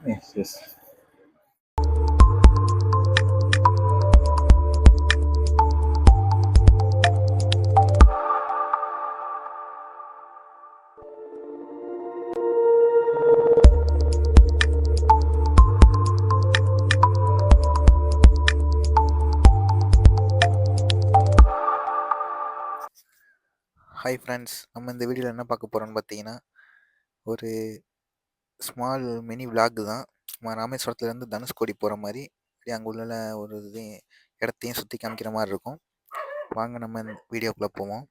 Yes, yes. Hi friends, நம்ம இந்த வீடியோவில் என்ன பார்க்க போகிறோம்னு பார்த்தீங்கன்னா, ஒரு ஸ்மால் மினி விளாக் தான். நம்ம ராமேஸ்வரத்துலேருந்து தனுஷ்கோடி போகிற மாதிரி, அப்படியே அங்கே உள்ள ஒரு இடத்தையும் சுற்றி காமிக்கிற மாதிரி இருக்கும். வாங்க நம்ம இந்த வீடியோக்குள்ளே போவோம்.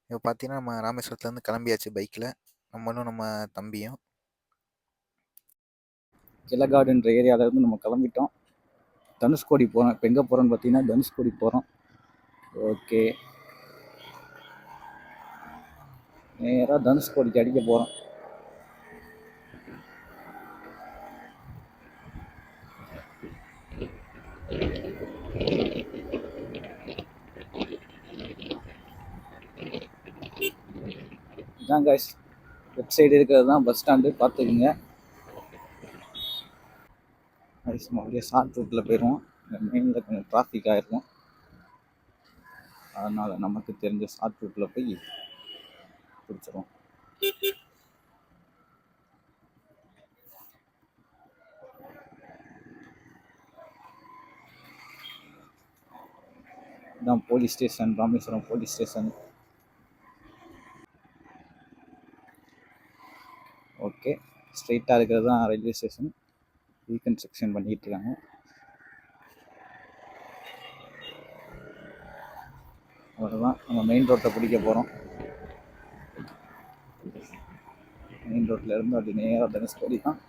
இப்போ பார்த்தீங்கன்னா, நம்ம ராமேஸ்வரத்துலேருந்து கிளம்பியாச்சு பைக்கில். நம்மளும் நம்ம தம்பியும். கிளகாடுன்ற ஏரியாவிலேருந்து நம்ம கிளம்பிட்டோம். தனுஷ்கோடி போகிறோம். இப்போ எங்கே போகிறோன்னு பார்த்தீங்கன்னா தனுஷ்கோடி போகிறோம். ஓகே, நேராக தனுஷ்கோடிக்கு அடிக்க போகிறோம். இதான் கைஸ், லெஃப்ட் சைடு இருக்கிறது தான் பஸ் ஸ்டாண்டு, பார்த்துக்குங்க. கைஸ் அப்படியே ஷார்ட் ரூட்டில் போயிடுவோம். மெயினில் கொஞ்சம் டிராஃபிக் ஆகிருக்கும், அதனால் நமக்கு தெரிஞ்ச ஷார்ட் ரூட்டில் போய் பிடிச்சிருவோம். இதான் police station, Rameswaram police station. Okay, ஸ்ட்ரைட்டாக இருக்கிறது தான் ரயில்வே ஸ்டேஷன். ரீகன்ஸ்ட்ரக்ஷன் பண்ணிகிட்டு இருக்காங்க. அவ்வளோதான், நம்ம மெயின் ரோட்டை பிடிக்க போகிறோம். மெயின் ரோட்டில் இருந்து அப்படி நேராக தனுஷ்கோடி தான்.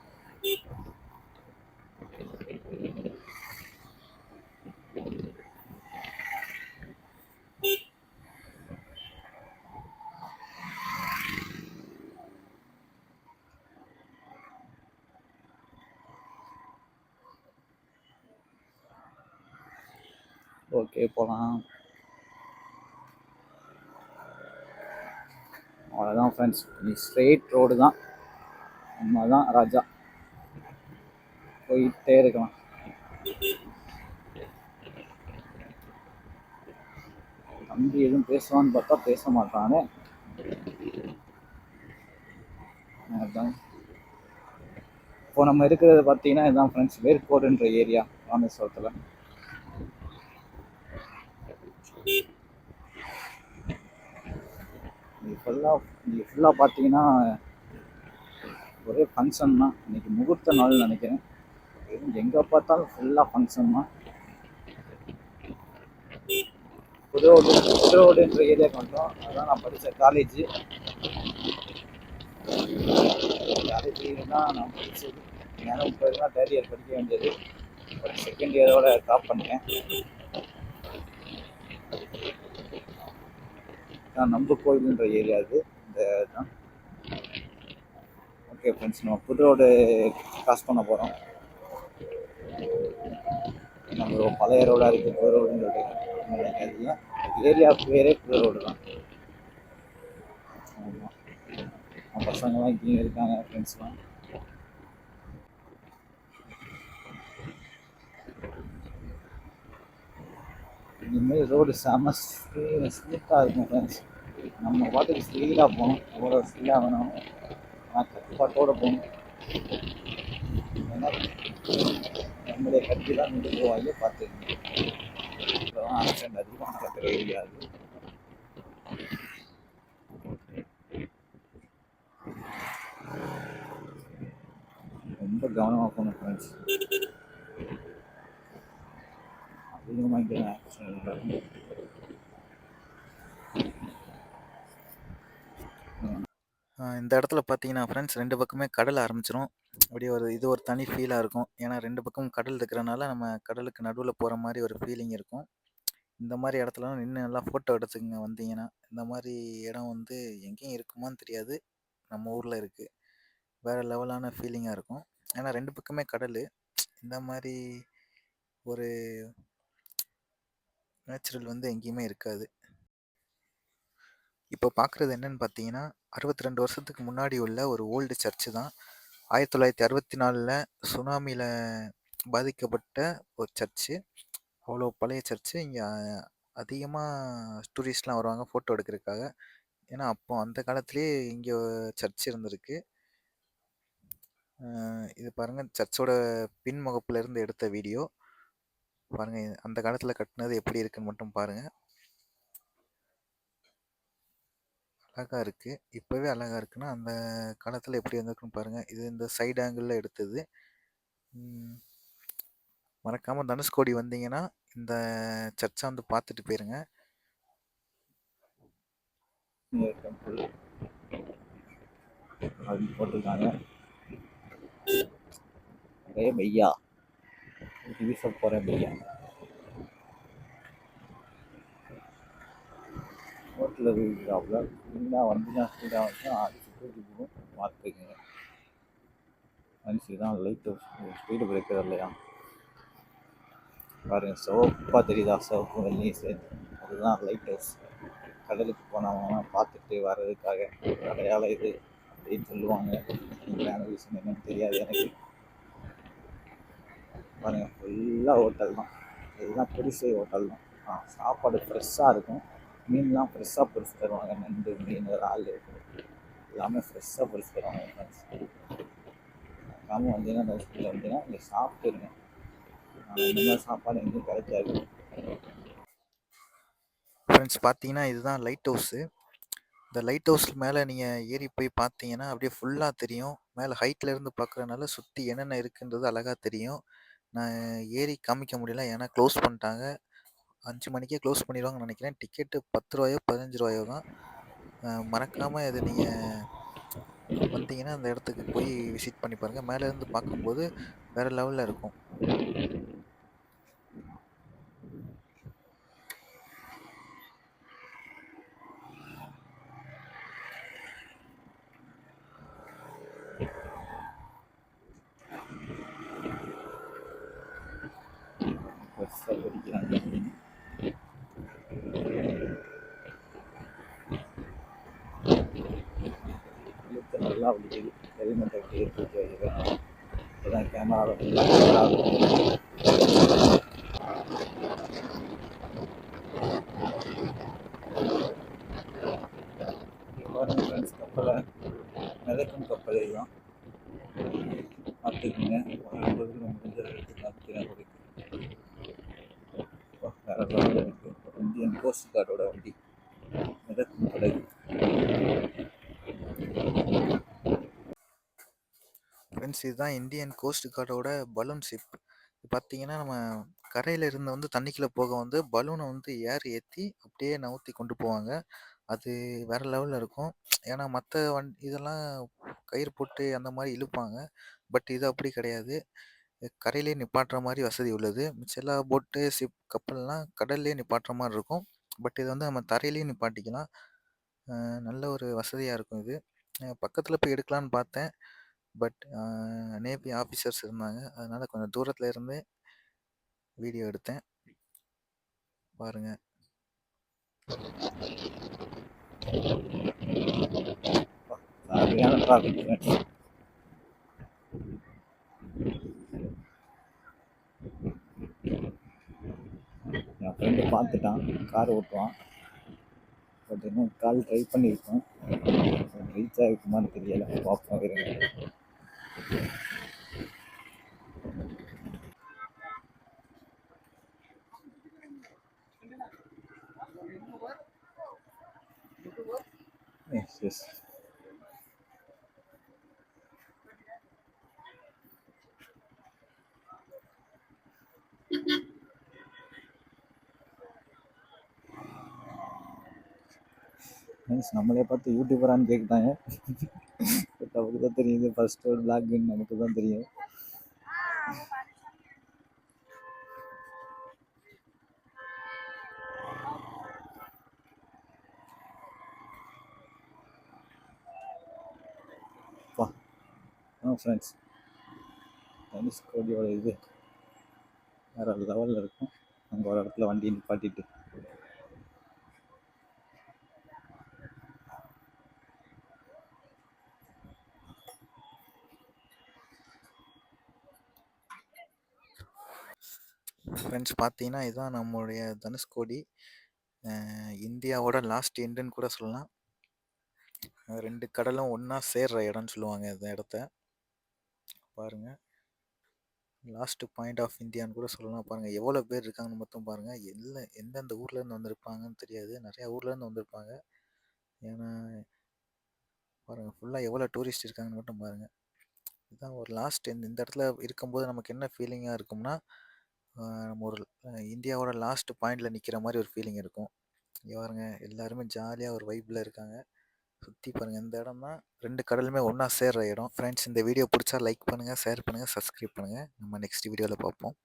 ஓகே, போகலாம். அவ்வளோதான் ஃப்ரெண்ட்ஸ், நீ ஸ்ட்ரெயிட் ரோடு தான். நம்ம தான் ராஜா, போயிட்டே இருக்கலாம். தம்பி எதுவும் பேசுவான்னு பார்த்தா பேச மாட்டானே. அதுதான் இப்போ நம்ம இருக்கிறது பார்த்தீங்கன்னா இதுதான் ஃப்ரெண்ட்ஸ், வேர்க்கோடுன்ற ஏரியா ராமேஸ்வரத்தில். இது ஃபுல்லாக பார்த்தீங்கன்னா ஒரே ஃபங்க்ஷன் தான். இன்னைக்கு முகூர்த்த நாள்னு நினைக்கிறேன். எங்கே பார்த்தாலும் ஃபுல்லாக ஃபங்க்ஷன் தான். புதுரோடுன்ற ஏரியாவுக்கு வந்தோம். அதுதான் நான் படித்த காலேஜ் தான் நான் படித்தது. நேரம் இப்போ தான் தேர்ட் இயர் படிக்க வேண்டியது, பட் செகண்ட் இயரோட ட்ராப் பண்ணிட்டேன். நம்ப கோயில்ன்ற ஏரியா இது. இந்த தான். ஓகே ஃப்ரெண்ட்ஸ், நம்ம புது ரோடு கிராஸ் பண்ண போகிறோம். நம்ம பழைய ரோடாக இருக்குது புது ரோடுன்னு நினைக்காதீங்க. ஏரியா பேரே புது ரோடு தான். ஆமாம், பசங்களாம் இங்கேயும் இருக்காங்க, ஃப்ரெண்ட்ஸ்லாம். இனிமேல் ரோடு செம ஸ்மூத்தாக இருக்கும் ஃப்ரெண்ட்ஸ். நம்ம பாட்டுக்கு ஸ்பீடாக போகணும், எவ்வளோ ஸ்பீடாக வேணும், ஆனால் கட்டுப்பாட்டோடு போகணும். ஏன்னா நம்மளுடைய கட்டி தான் நின்று போவாங்க, பார்த்துக்கணும். இப்போதான் ஆக்சிடென்ட் அதிகமாக நடக்கிற ஏரியா அது. ரொம்ப கவனமாக போகணும் ஃப்ரெண்ட்ஸ். அதிகமாக இங்கே ஆக்சிடென்ட் நடக்கும். இந்த இடத்துல பார்த்தீங்கன்னா ஃப்ரெண்ட்ஸ், 2 பக்கமே கடல் ஆரம்பிச்சிரும். அப்படியே இது ஒரு தனி ஃபீலாக இருக்கும். ஏன்னா 2 பக்கமும் கடல் இருக்கிறனால நம்ம கடலுக்கு நடுவில் போகிற மாதிரி ஒரு ஃபீலிங் இருக்கும். இந்த மாதிரி இடத்துலலாம் நின்று நல்லா ஃபோட்டோ எடுத்துக்கங்க வந்தீங்கன்னா. இந்த மாதிரி இடம் எங்கேயும் இருக்குமான்னு தெரியாது, நம்ம ஊரில் இருக்குது. வேறு லெவலான ஃபீலிங்காக இருக்கும். ஏன்னா 2 பக்கமே கடல். இந்த மாதிரி ஒரு நேச்சுரல் எங்கேயுமே இருக்காது. இப்போ பார்க்குறது என்னன்னு பார்த்தீங்கன்னா, 62 வருஷத்துக்கு முன்னாடி உள்ள ஒரு ஓல்டு சர்ச்சு தான். 1964ல் சுனாமியில் பாதிக்கப்பட்ட ஒரு சர்ச்சு. அவ்வளோ பழைய சர்ச்சு. இங்கே அதிகமாக டூரிஸ்ட்லாம் வருவாங்க ஃபோட்டோ எடுக்கிறதுக்காக. ஏன்னா அப்போ அந்த காலத்திலே இங்கே சர்ச் இருந்திருக்கு. இது பாருங்கள், சர்ச்சோட பின் முகப்புலேருந்து எடுத்த வீடியோ. பாருங்கள், அந்த காலத்தில் கட்டினது எப்படி இருக்குன்னு மட்டும் பாருங்கள். அழகாக இருக்குது. இப்போவே அழகாக இருக்குன்னா அந்த காலத்தில் எப்படி இருந்திருக்குன்னு பாருங்கள். இது இந்த சைடு ஆங்கிளில் எடுத்தது. மறக்காமல் தனுஷ்கோடி வந்தீங்கன்னா இந்த சர்ச்சை வந்து பார்த்துட்டு போயிருங்க. டெம்பிள் அப்படின்னு போட்டிருக்காங்க. ஒரே பையா வீச போகிற பையா. ரோட்டில் இருக்கிறாப்புல ஃபுல்லாக வண்டிலாம் ஸ்பீடாக வந்து அடிச்சு தூக்கி போகும். பார்த்துக்குங்க. மனுஷி தான் லைட் ஸ்பீடு பிரேக்கர் இல்லையா பாருங்கள், சிவப்பாக தெரியுதா, சிவப்பு வெள்ளையும் சேர்த்து. அதுதான் லைட் ஹவுஸ். கடலுக்கு போனவங்க பார்த்துட்டு வர்றதுக்காக அடையாளம் இது அப்படின்னு சொல்லுவாங்க. விஷயம் என்னன்னு தெரியாது எனக்கு. பாருங்கள், ஃபுல்லாக ஹோட்டல் தான். இதெல்லாம் குடிசை ஹோட்டல் தான். சாப்பாடு ஃப்ரெஷ்ஷாக இருக்கும். மீன்லாம் ஃப்ரெஷ்ஷாக பொரிச்சு தருவாங்க. நண்டு, மீன், இறால் எல்லாமே ஃப்ரெஷ்ஷாக பொரிச்சு தருவாங்க. ஃப்ரெண்ட்ஸ் காம வந்தீங்கன்னா இந்த ஹோஸ்பிட்டலில் வந்தீங்கன்னா இங்கே சாப்பிட்டுருங்க. இந்த மாதிரி சாப்பாடு எங்கேயும் கிடைக்காது. ஃப்ரெண்ட்ஸ் பார்த்தீங்கன்னா இதுதான் லைட் ஹவுஸு. இந்த லைட் ஹவுஸ் மேலே நீங்கள் ஏறி போய் பார்த்தீங்கன்னா அப்படியே ஃபுல்லாக தெரியும். மேலே ஹைட்லேருந்து பார்க்குறதுனால சுற்றி என்னென்ன இருக்குன்றது அழகாக தெரியும். நான் ஏறி காமிக்க முடியல, ஏன்னா க்ளோஸ் பண்ணிட்டாங்க. 5 மணிக்கே க்ளோஸ் பண்ணிடுவாங்கன்னு நினைக்கிறேன். டிக்கெட்டு 10 ரூபாயோ 15 ரூபாயோ தான். மறக்காமல் இது நீங்கள் வந்தீங்கன்னா அந்த இடத்துக்கு போய் விசிட் பண்ணி பாருங்கள். மேலேருந்து பார்க்கும்போது வேறு லெவலில் இருக்கும். ஃப்ரெஷ்ஷாக பொரிக்கிறாங்க. இழுத்து நல்லா வலிக்குது. ஹெல்மெட்டை அப்படியே தூக்கி வைக்கிறேன். இப்போதான் கேமராவில் ஃபுல்லாக பாருங்க ஃப்ரெண்ட்ஸ், கப்பலை மிதக்கும் கப்பல் இதுதான். பார்த்துக்குங்க. முடிஞ்ச எடுத்து காமிக்கிறேன் உங்களுக்கு. வேற லெவலில் இருக்குது. இந்தியன் கோஸ்ட் கார்டோட வண்டி மிதக்கும் படகு. ஃப்ரெண்ட்ஸ் இதுதான் இந்தியன் கோஸ்ட் கார்டோட பலூன் ஷிப். பார்த்தீங்கன்னா நம்ம கரையில் இருந்து வந்து தண்ணிக்குள்ளே போக வந்து பலூனை வந்து ஏர் ஏற்றி அப்படியே நவுத்தி கொண்டு போவாங்க. அது வேறு லெவலில் இருக்கும். ஏன்னா மற்ற இதெல்லாம் கயிறு போட்டு அந்த மாதிரி இழுப்பாங்க. பட் இது அப்படி கிடையாது. கரையிலே நிப்பாட்டுற மாதிரி வசதி உள்ளது. மிச்ச எல்லா போட்டு ஷிப் கப்பல்லாம் கடல்லே நிப்பாட்டுற மாதிரி இருக்கும். பட் இது வந்து நம்ம தரையிலேயே நிப்பாட்டிக்கலாம். நல்ல ஒரு வசதியாக இருக்கும் இது. பக்கத்தில் போய் எடுக்கலான்னு பார்த்தேன். பட் நேவி ஆஃபீஸர்ஸ் இருந்தாங்க. அதனால் கொஞ்சம் தூரத்தில் இருந்து வீடியோ எடுத்தேன். பாருங்கள். சரியான டிராஃபிக் ஃப்ரெண்ட்ஸ். என் ஃப்ரெண்டு பார்த்துட்டான், கார் ஓட்டுவான். பட் இன்னும் கால் ட்ரை பண்ணியிருக்கோம். ரீச் ஆகிருக்குமான்னு தெரியலை. பார்ப்போம் இருங்க. எஸ் எஸ் மீன்ஸ் நம்மளே பார்த்து யூடியூபரான்னு கேட்குறாங்க. பட் நமக்கு தான் தெரியுது ஃபர்ஸ்ட் ஒரு பிளாக்னு நமக்கு தான் தெரியும். ஃப்ரெண்ட்ஸ், தனுஷ்கோடியோட இது வேறு லெவலில் இருக்கும். அங்கே ஒரு இடத்துல வண்டி நிப்பாட்டிட்டு ஃப்ரெண்ட்ஸ் பார்த்தீங்கன்னா, இதுதான் நம்மளுடைய தனுஷ்கோடி. இந்தியாவோட லாஸ்ட் எண்டுன்னு கூட சொல்லலாம். 2 கடலும் ஒண்ணா சேர்ற இடம்னு சொல்லுவாங்க இந்த இடத்த. பாருங்க. லாஸ்ட் பாயிண்ட் ஆஃப் இந்தியான்னு கூட சொல்லலாம். பாருங்க எவ்வளோ பேர் இருக்காங்கன்னு மட்டும் பாருங்க. எந்தெந்த ஊர்லேருந்து வந்திருப்பாங்கன்னு தெரியாது. நெறையா ஊர்லேருந்து வந்திருப்பாங்க. ஏன்னா பாருங்க ஃபுல்லா எவ்வளோ டூரிஸ்ட் இருக்காங்கன்னு மட்டும் பாருங்க. இதுதான் ஒரு லாஸ்ட் இந்த இடத்துல இருக்கும்போது நமக்கு என்ன ஃபீலிங்கா இருக்கும்னா, நம்ம ஒரு இந்தியாவோட லாஸ்ட் பாயிண்ட்ல நிக்கிற மாரி ஒரு ஃபீலிங் இருக்கும். இங்க பாருங்க எல்லாருமே ஜாலியா ஒரு வைப்ல இருக்காங்க. சுத்தி பாருங்க இந்த இடம் தான் 2 கடலுமே ஒண்ணா சேர்ற இடம். ஃப்ரெண்ட்ஸ் இந்த வீடியோ புடிச்சா லைக் பண்ணுங்க, ஷேர் பண்ணுங்க, சப்ஸ்கிரைப் பண்ணுங்க. நம்ம நெக்ஸ்ட் வீடியோல பார்ப்போம்.